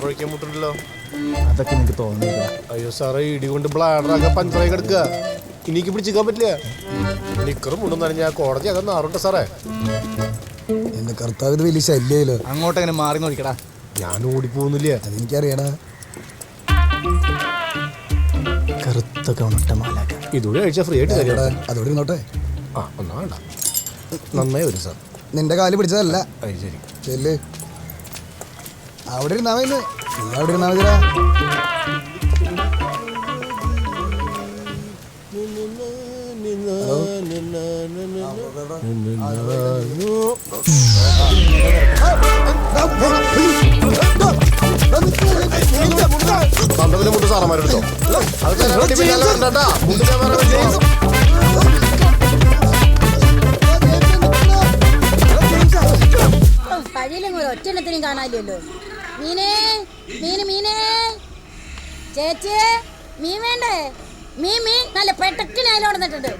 ഒഴിക്കാൻ മുട്ടുണ്ടല്ലോ. അതൊക്കെ എനിക്ക് തോന്നുന്നില്ല. അയ്യോ സാറേ, ഇടി കൊണ്ട് ബ്ലാഡറൊക്കെ പഞ്ചറായി കിടക്കുക. എനിക്ക് പിടിച്ചിക്കാൻ പറ്റില്ല. നിക്കറും മുണ്ടും നനഞ്ഞാൽ കോടതി അകം നാറുണ്ട് സാറേ. എന്റെ കർത്താവിന് വലിയ ശല്യല്ലോ. അങ്ങോട്ട് അങ്ങനെ മാറി നോക്കിക്കടാ. ഞാൻ ഓടിപ്പോന്നില്ല. അതെനിക്കറിയടാ. കറുത്ത കൗണട്ട മാലാക ഇതൂടെ കഴിച്ചാൽ ഫ്രീ ആയിട്ട് തരാം. അതോടെ ഇരുന്നോട്ടെ. ആ ഒന്നും വേണ്ട, നന്നായി വരും സാർ. നിന്റെ കാല് പിടിച്ചതല്ല. അത് ശരി. ചെല്ല്, അവിടെ ഇരുന്നാമന്ന്. നീ അവിടെ ഇരുന്നാമതിരാ. പന്തതിന് മുട്ട് സാറന്മാരെടുത്തോ. ഒറ്റെണ്ണത്തിനും കാണാനില്ലല്ലോ. മീനേ മീന് മീനേ ചേച്ചി, മീൻ വേണ്ടേ? മീൻ മീൻ നല്ല പെട്ടക്കിന് അതിൽ കൊടുത്തിട്ടുണ്ട്.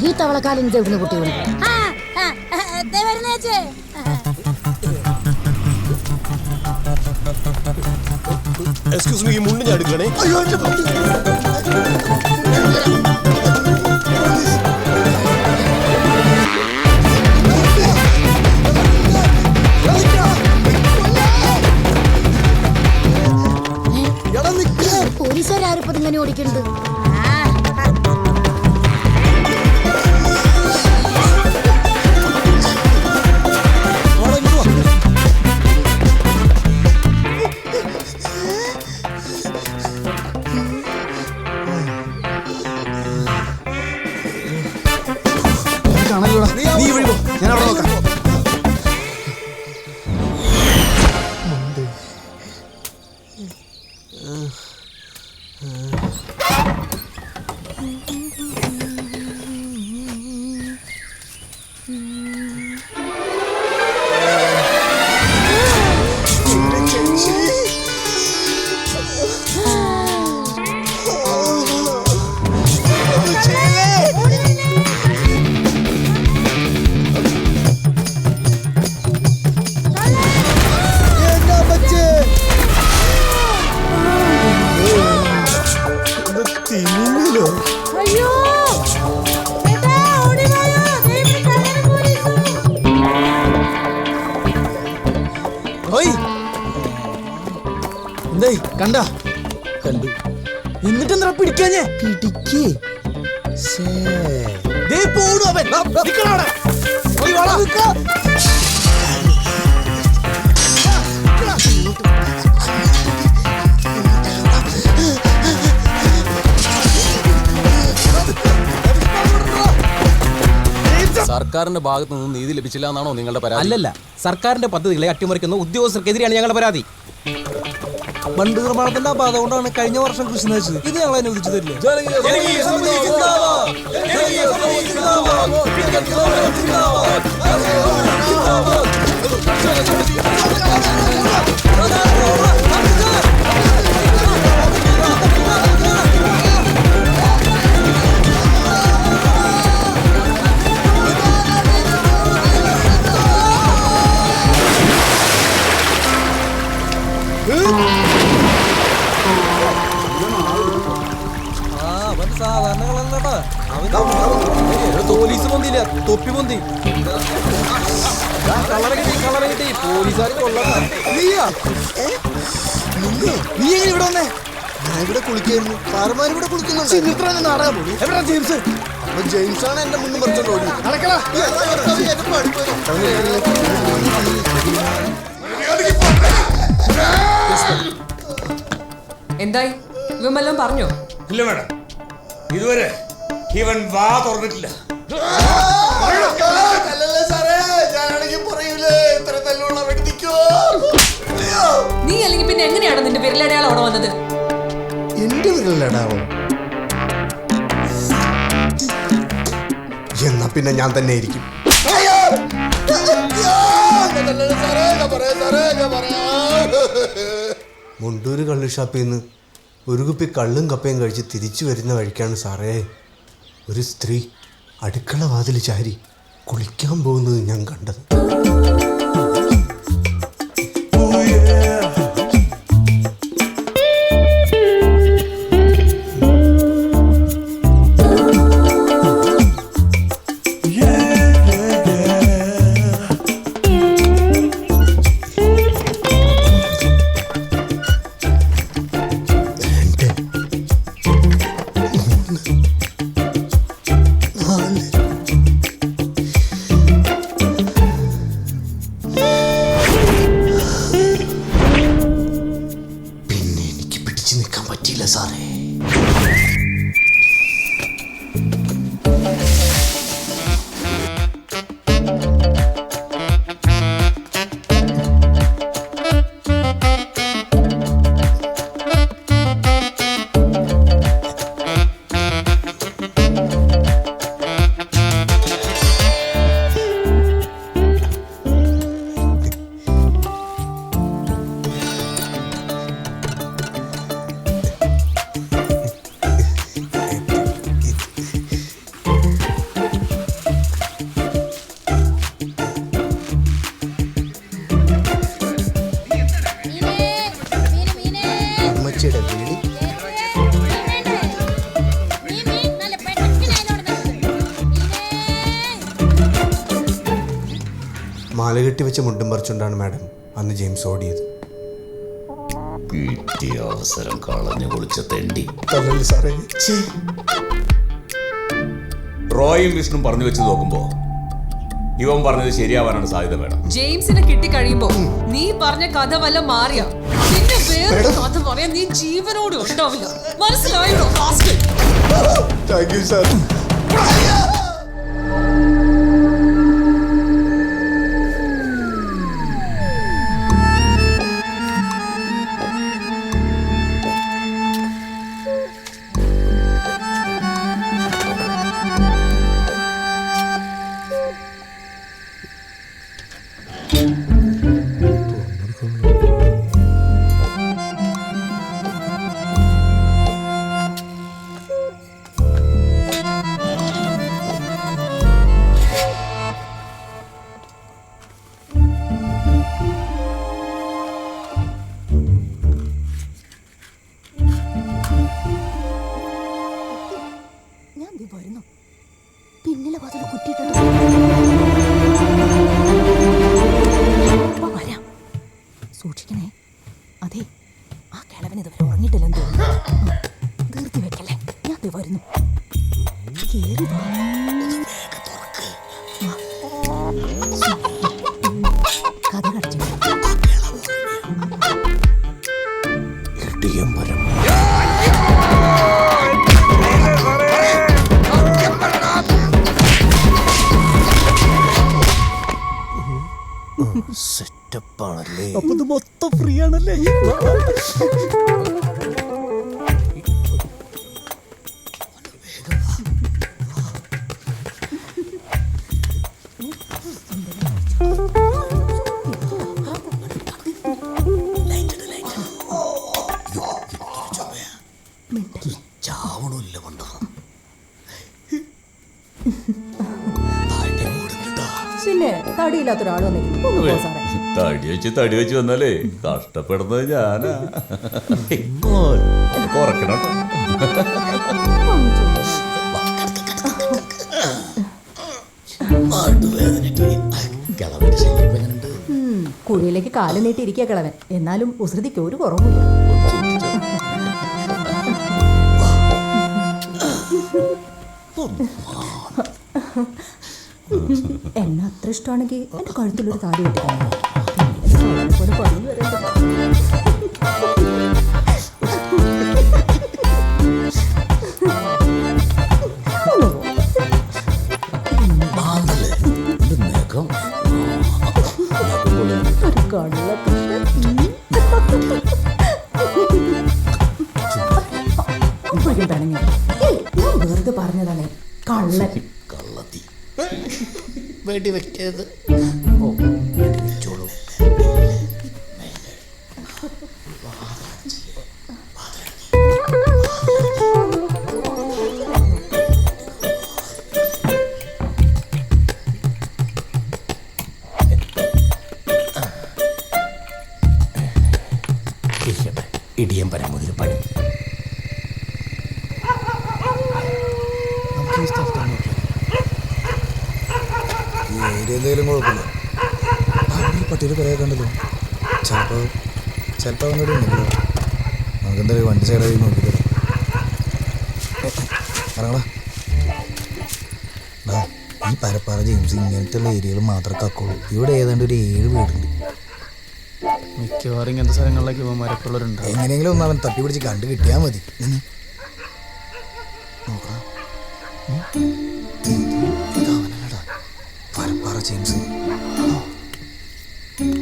ഈ തവളക്കാലം ഇവിടുന്ന് കുട്ടി വരുന്ന ചേച്ചി. എക്സ്ക്യൂസ് മീ, മുണ്ട് ഞാൻ എടുക്കണേ. പോലീസുകാരിപ്പോ ഇങ്ങനെ ഓടിക്കുന്നുണ്ട്. നീ വഴി പോ, ഞാൻ അവിടെ നോക്കാം. എന്തായി കണ്ട? കണ്ടു. എന്നിട്ടെന്താ പിടിക്കാഞ്ഞേ? പിടിക്കേ. സർക്കാരിന്റെ ഭാഗത്തു നിന്ന് നീതി ലഭിച്ചില്ല എന്നാണോ നിങ്ങളുടെ പരാതി? അല്ലല്ല, സർക്കാരിന്റെ പദ്ധതികളെ അട്ടിമറിക്കുന്ന ഉദ്യോഗസ്ഥർക്കെതിരെയാണ് ഞങ്ങളുടെ പരാതി. ബണ്ട് നിർമ്മാണത്തിന്റെ അപാത കൊണ്ടാണ് കഴിഞ്ഞ വർഷം കൃഷി നശിച്ചത്. ഇത് ഞങ്ങൾ അനുവദിച്ചു തരില്ല. പോലീസ് പൊന്തില്ല, തൊപ്പി പൊന്തി. കളറ് കിട്ടി പോലീസുകാർ കൊള്ളാം. നീ ഇവിടെ വന്നേ? ഞാൻ ഇവിടെ കുളിക്കായിരുന്നു. സാറുമാർ ഇവിടെ കുളിക്കുന്നുണ്ട്. നാടകം എവിടെ ജെയിംസ്? ജെയിംസ് ആണ് എന്റെ മുന്നും പറിച്ചോണ്ട് ഓടി. എന്തായി? ഇവൻ വല്ലതും പറഞ്ഞോ? ഇല്ല മേഡം, ഇതുവരെ ഇവൻ വാ തുറന്നിട്ടില്ല. നീ അല്ലെങ്കിൽ പിന്നെ എങ്ങനെയാണ് നിന്റെ വിരലടയാളം അവിടെ വന്നത്? എന്റെ വിരലടാവോ? എന്നാ പിന്നെ ഞാൻ തന്നെ ആയിരിക്കും. മുണ്ടൂര് കള്ള് ഷാപ്പിൽ നിന്ന് ഒരു കുപ്പി കള്ളും കപ്പയും കഴിച്ച് തിരിച്ചു വരുന്ന വഴിക്കാണ് സാറേ ഒരു സ്ത്രീ അടുക്കള വാതിൽ ചാരി കുളിക്കാൻ പോകുന്നത് ഞാൻ കണ്ടത്. നിൽക്കാൻ പറ്റിയില്ല സാറേ. അമ്മച്ചിയുടെ വിളി. മാല കെട്ടി വെച്ച മുണ്ടും പറിച്ചുകൊണ്ടാണ് മാഡം അന്ന് ജെയിംസ് ഓടിയത്. കിട്ടിയ അവസരം കളഞ്ഞു കുളിച്ച തെണ്ടി. സാറേ റോയും വിഷ്ണു പറഞ്ഞു വെച്ച് നോക്കുമ്പോ ഇവൻ പറഞ്ഞത് ശരിയാവാനാണ് സാധ്യത. വേണം ജെയിംസിനെ കിട്ടിക്കഴിയുമ്പോ നീ പറഞ്ഞ കഥ വല്ല മാറിയ പിന്നെ വേറെ കഥ പറയാൻ നീ ജീവനോട് ഉണ്ടാവില്ല. മനസ്സിലായോ? Thank you sir. വരുന്നു പിന്നിലെ വാതിൽ കുറ്റിയിട്ടുണ്ട്. വരാം, സൂക്ഷിക്കണേ. അതെ, ആ കിളവൻ ഇതുവരെ ഉറങ്ങിയിട്ടില്ലെന്ന് തോന്നുന്നു. തീർത്തി വെക്കല്ലേ, ഞാൻ വരുന്നു. കേറി വാ. കഥ കടച്ചു സെറ്റപ്പാണല്ലേ. അപ്പൊ ഇത് മൊത്തം ഫ്രീ ആണല്ലേ? ചാവണില്ല പണ്ടോ. പിന്നെ തടിയില്ലാത്തൊരാൾ തടി വെച്ച് വന്നാലേ കഷ്ടപ്പെടുന്നത് ഞാനാ. കുറക്കണം. കുഴിയിലേക്ക് കാല് നീട്ടിയിരിക്കുക കിളവൻ. എന്നാലും ഉസൃതിക്ക് ഒരു കുറവുമില്ല. എന്നെ അത്ര ഇഷ്ടമാണെങ്കിൽ എന്റെ കഴുത്തിലൊരു താടി കിട്ടിയാണ്. വെറുതെ പറഞ്ഞതാണ് കള്ളൻ. കള്ളത്തി വേണ്ടി വെക്കരുത്. ഇരിക്കട്ടെ, ഇടിയൻ പരമുതിര് പണി. നമുക്ക് ഈ സ്ഥലത്താണ് നോക്കിയാൽ ഈ ഏരിയ എന്തെങ്കിലും കുഴപ്പമില്ല. അവിടെ പട്ടിയിൽ കുറേ കണ്ടല്ലോ. ചിലപ്പോൾ അവനോട് ഉണ്ടല്ലോ. നമുക്കെന്തായാലും വണ്ടി സൈഡായി നോക്കിയിട്ട് ഇറങ്ങടാ. ഈ പരപ്പാറ ജെയിംസ് ഇങ്ങനത്തെ ഉള്ള ഏരിയകൾ മാത്രമേ കക്കുള്ളൂ. ഇവിടെ ഏതാണ്ട് ഒരു 7 വീടുണ്ട്. മിക്കവാറും ഇങ്ങനത്തെ സ്ഥലങ്ങളിലേക്ക് ഇവന്മാരൊക്കെ ഉള്ളവരുണ്ട്. എങ്ങനെയെങ്കിലും ഒന്ന് അവൻ തപ്പി പിടിച്ച് കണ്ടു കിട്ടിയാൽ മതി. ഇതവനല്ലടാ പരപ്പാറ ജെയിംസ്.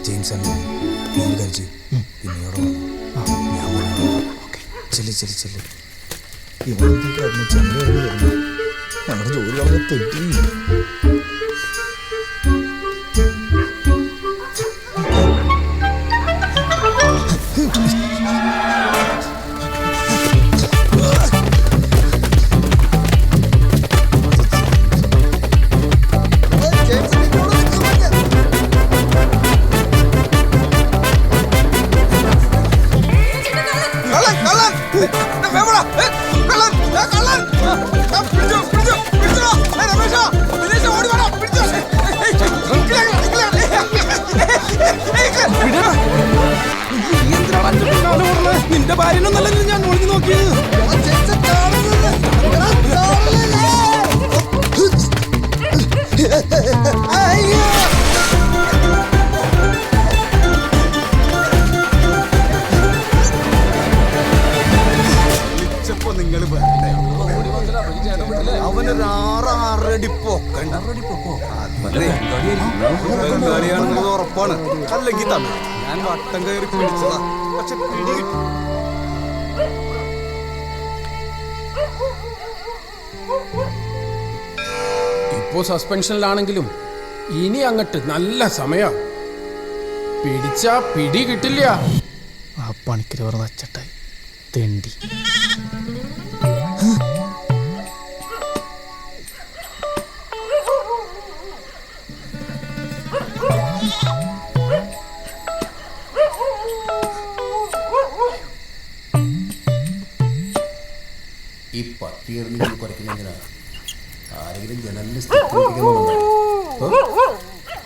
ജെയിംസ് അല്ലേ പേര് കഴിച്ച് പിന്നെയോടെ ഞാൻ ചെല്ലി ഇവന്തൊക്കെ അതിന് ചന്ദ്ര വരുന്നു. ഞങ്ങളുടെ ജോലി അവരെ തെറ്റി. നിന്റെ ഭാര്യനൊന്നല്ല ഞാൻ ഒളിഞ്ഞു നോക്കിയത്. അവനൊരു 6 അടി ഉറപ്പാണ്. അല്ലെങ്കിൽ തന്നെ ഞാൻ വട്ടം കയറി പിടിച്ചതാ. പക്ഷെ പിടി കിട്ടി. ഇപ്പോ സസ്പെൻഷനിലാണെങ്കിലും ഇനി അങ്ങട്ട് നല്ല സമയം. പിടിച്ചാ പിടി കിട്ടില്ല. ആ പണിക്കര് പറഞ്ഞ അച്ചട്ടായി തെണ്ടി. ഈ പട്ടിയെറിഞ്ഞ് കുറയ്ക്കുന്നതിനാ ആരെങ്കിലും ജനലിന്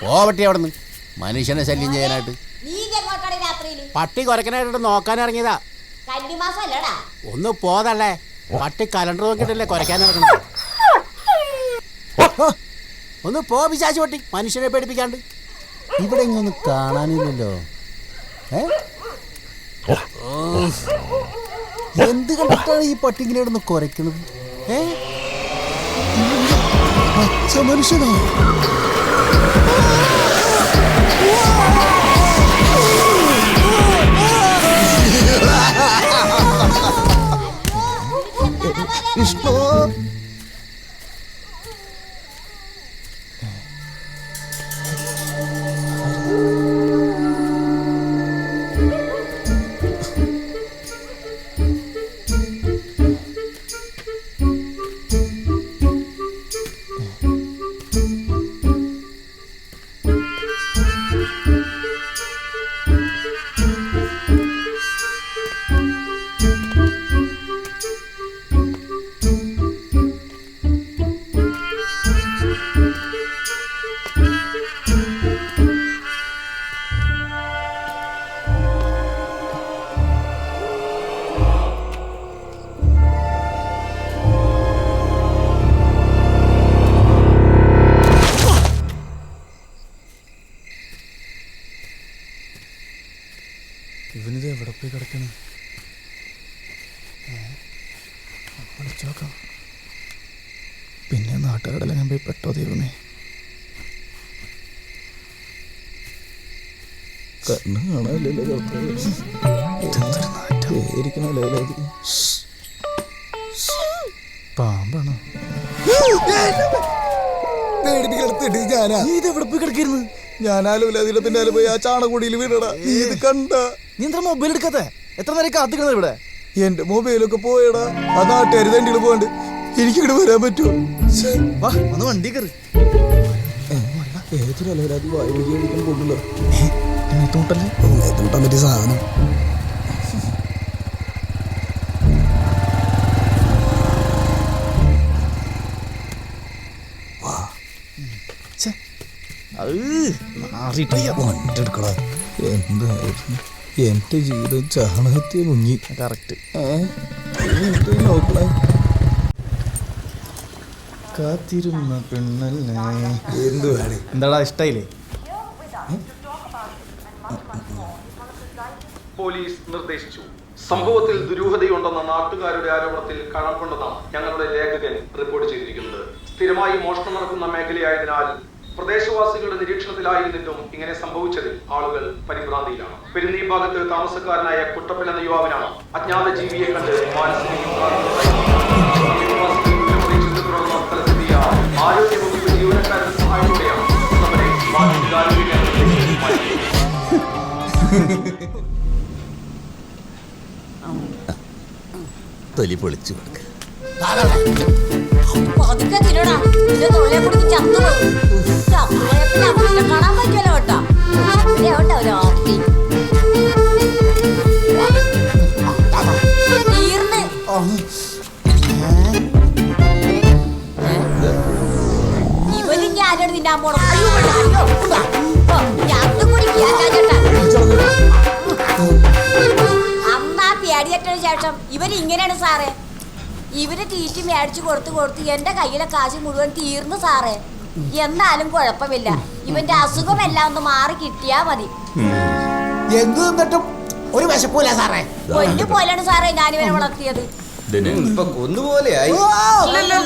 പോവട്ടെ അവിടെ നിന്ന് മനുഷ്യനെ ശല്യം ചെയ്യാനായിട്ട്. പട്ടി കുറയ്ക്കാനായിട്ട് നോക്കാൻ ഇറങ്ങിയതാ. ഒന്ന് പോതല്ലേ, പട്ടി കലണ്ടർ നോക്കിയിട്ടല്ലേ കുറയ്ക്കാൻ ഇറങ്ങണം. ഒന്ന് പോ പിശാച് പട്ടി, മനുഷ്യനെ പേടിപ്പിക്കാണ്ട്. ഇവിടെ ഇങ്ങൊന്നും കാണാനില്ലല്ലോ. എന്ത് കണ്ടിട്ടാണ് ഈ പട്ടി ഇങ്ങനെ ഇടുന്ന് കുറയ്ക്കുന്നത്? മനുഷ്യനോ? വിഷ്ണു ഇവനിത് എവിടെ പോയി കിടക്കണ? വിളിച്ചു നോക്കാം. പിന്നെ നാട്ടുകാരുടെ ഞാൻ പോയി പെട്ടോ ദൈവമേ. കണ്ണ് കാണാനില്ലല്ലോ. പാമ്പാണോ? ഇതെവിടെ പോയി കിടക്കായിരുന്നു? ഞാനാലോതിലെ പിന്നാലെ പോയി ആ ചാണകോടിയിൽ വീണടാ. നീ ഇത് കണ്ട? നീ എന്താ മൊബൈൽ എടുക്കാത്തെ? എത്ര നേരം കാത്തിക്കുന്നത് ഇവിടെ? എന്റെ മൊബൈലൊക്കെ പോയടാ. ആ നാട്ടുകാർ തണ്ടികൾ പോകണ്ട്. എനിക്കിവിടെ വരാൻ പറ്റുമോ? വാ, ഒന്ന് വണ്ടി കയറി. ഏതൊരു അലവരാതി വായു കഴിക്കാൻ പോകുന്നല്ലോ. എന്നെ തൂട്ടല്ലേ? തൂട്ടാൻ പറ്റിയ സാധനം. മാറിയിട്ട് വണ്ടെടുക്കടാ. എന്തായിരുന്നു എന്റെ ജീവിതം ചാണകത്തിൽ മുങ്ങി. കറക്റ്റ് നോക്കണേ. കാത്തിരുന്ന പെണ്ണല്ലേ എന്തുവാണ്? എന്താടാ ഇഷ്ടായില്ലേ? പോലീസ് നിർദ്ദേശിച്ചു. സംഭവത്തിൽ ദുരൂഹതയുണ്ടെന്ന നാട്ടുകാരുടെ ആരോപണത്തിൽ കണം കൊണ്ടെന്നാണ് ഞങ്ങളുടെ ലേഖകൻ റിപ്പോർട്ട് ചെയ്തിരിക്കുന്നത്. സ്ഥിരമായി മോഷണം നടക്കുന്ന മേഖലയായതിനാൽ പ്രദേശവാസികളുടെ നിരീക്ഷണത്തിലായിരുന്നിട്ടും ഇങ്ങനെ സംഭവിച്ചതിൽ ആളുകൾ പരിഭ്രാന്തിയിലാണ്. പെരുന്നീ ഭാഗത്ത് താമസക്കാരനായ കുട്ടപ്പൻ എന്ന യുവാവിനാണ് അജ്ഞാത ജീവിയെ കണ്ട് മാനസിക സ്ഥലത്തെത്തിയ ആരോഗ്യവകുപ്പ് ജീവനക്കാരുടെ സഹായത്തോടെയാണ് നമ്മുടെ തൊലി പൊളിച്ചു കൊടുക്ക. പതുക്കെ തിന്നടാ. ഇതിന്റെ തൊള്ളയെ പിടിച്ച് ചത്തുപോയി. ചത്തുപോയപ്പോ ഞാൻ കാണാൻ പറ്റുമല്ലോ കേട്ടോ. എവിടെ ഒരു ആർത്തി തീർന്ന്. ഇവരും ഞാനോട് തിന്നാൻ പോണം. ചത്തു കുടിക്കാൻ ചേട്ടാ. അന്നാ പേടിയേറ്റതിന് ശേഷം ഇവരിങ്ങനെയാണ് സാറേ. ഇവര് തീറ്റി മേടിച്ചു കൊടുത്ത് എന്റെ കയ്യിലെ കാശ് മുഴുവൻ തീർന്നു സാറേ. എന്നാലും കുഴപ്പമില്ല, ഇവന്റെ അസുഖമെല്ലാം ഒന്ന് മാറി കിട്ടിയാ മതി. എന്ത് നിന്നിട്ടും ഒരു വിശപ്പില്ല സാറേ. കൊല്ലു പോലെയാണ് സാറേ ഞാനിവനെ വളർത്തിയത്. ഇപ്പൊ കൊന്നുപോലെയായി. വെള്ളം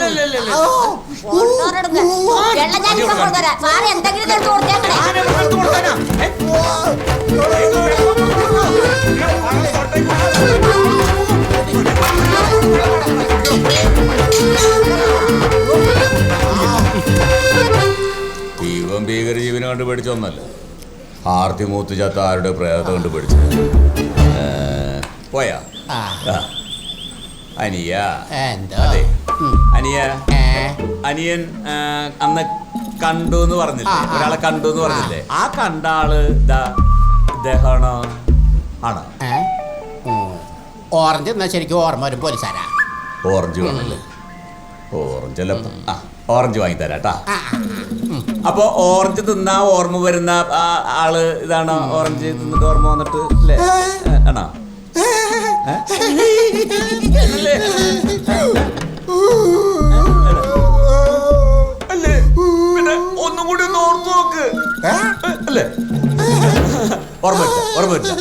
ഞാനിപ്പോ കൊണ്ടുവരാം. സാറേ എന്തെങ്കിലും എടുത്ത് കൊടുത്തേക്കണേ. ഇവൻ ഭീകരജീവനെ കണ്ട് പേടിച്ചൊന്നല്ല, ആർത്തി മൂത്ത് ചത്ത ആരുടെ പ്രേതത്തെ കണ്ട് പേടിച്ചു. പോയാ അനിയ? അതെ അനിയ. അനിയൻ അന്ന് കണ്ടു എന്ന് പറഞ്ഞില്ലേ, ഒരാളെ കണ്ടു എന്ന് പറഞ്ഞില്ലേ? ആ കണ്ട ആള് ഇദ്ദേഹമാണോ? ആണോ? ഓറഞ്ച് എന്നാ ശരിക്കും ഓർമ്മ വരും പോലീസാരാ. ഓറഞ്ച് വേണല്ലേ? ഓറഞ്ച് അല്ല, ഓറഞ്ച് വാങ്ങിത്തരാട്ടാ. അപ്പൊ ഓറഞ്ച് തിന്നാ ഓർമ്മ വരുന്ന ആള് ഇതാണോ? ഓറഞ്ച് തിന്നിട്ട് ഓർമ്മ വന്നിട്ട് അല്ലേ? ആണോ? ഒന്നും കൂടി ഒന്ന് ഓർത്ത് നോക്ക് അല്ലേ? ഓർമ്മ വരില്ല.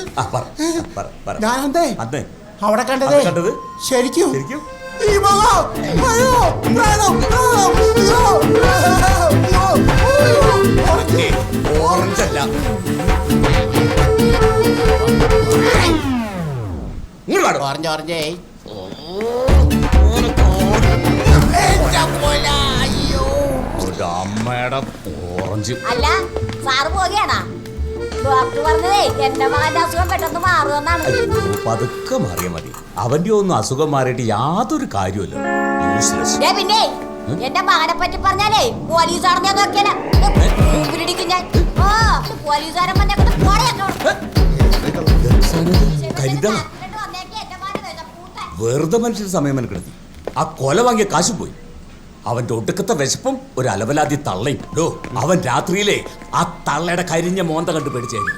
ഞാനെന്തേ അതെ അവിടെ കണ്ടത് ശരിക്കും ശരിക്കും ഓറഞ്ചല്ല. ഓറഞ്ച് ഓറഞ്ചേ അമ്മയുടെ ഓറഞ്ച്. അല്ല സാറ് പോവുകയാണാ? ഡോക്ടർ പറഞ്ഞതേ എന്റെ മകന്റെ അസുഖം പെട്ടെന്ന് മാറുമെന്നാണ്. പതുക്കെ മാറിയാ മതി. അവന്റെ ഒന്നും അസുഖം മാറിയിട്ട് യാതൊരു കാര്യമല്ല. പിന്നെ എന്റെ മകനെ പറ്റി പറഞ്ഞാലേ പോലീസാണെന്ന് ഞാൻ നോക്കിയാല പിടിക്കും ഞാൻ. പോലീസുകാരൻ വെറുതെ മനുഷ്യർ സമയം മെനക്കെടുത്തി. ആ കൊല വാങ്ങിയ കാശ് പോയി. അവന്റെ ഒടുക്കത്തെ വിശപ്പും ഒരു അലവലാതി തള്ളയും. അവൻ രാത്രിയിലെ ആ തള്ളയുടെ കരിഞ്ഞ മോന്ത കണ്ട് പേടിച്ചായിരുന്നു.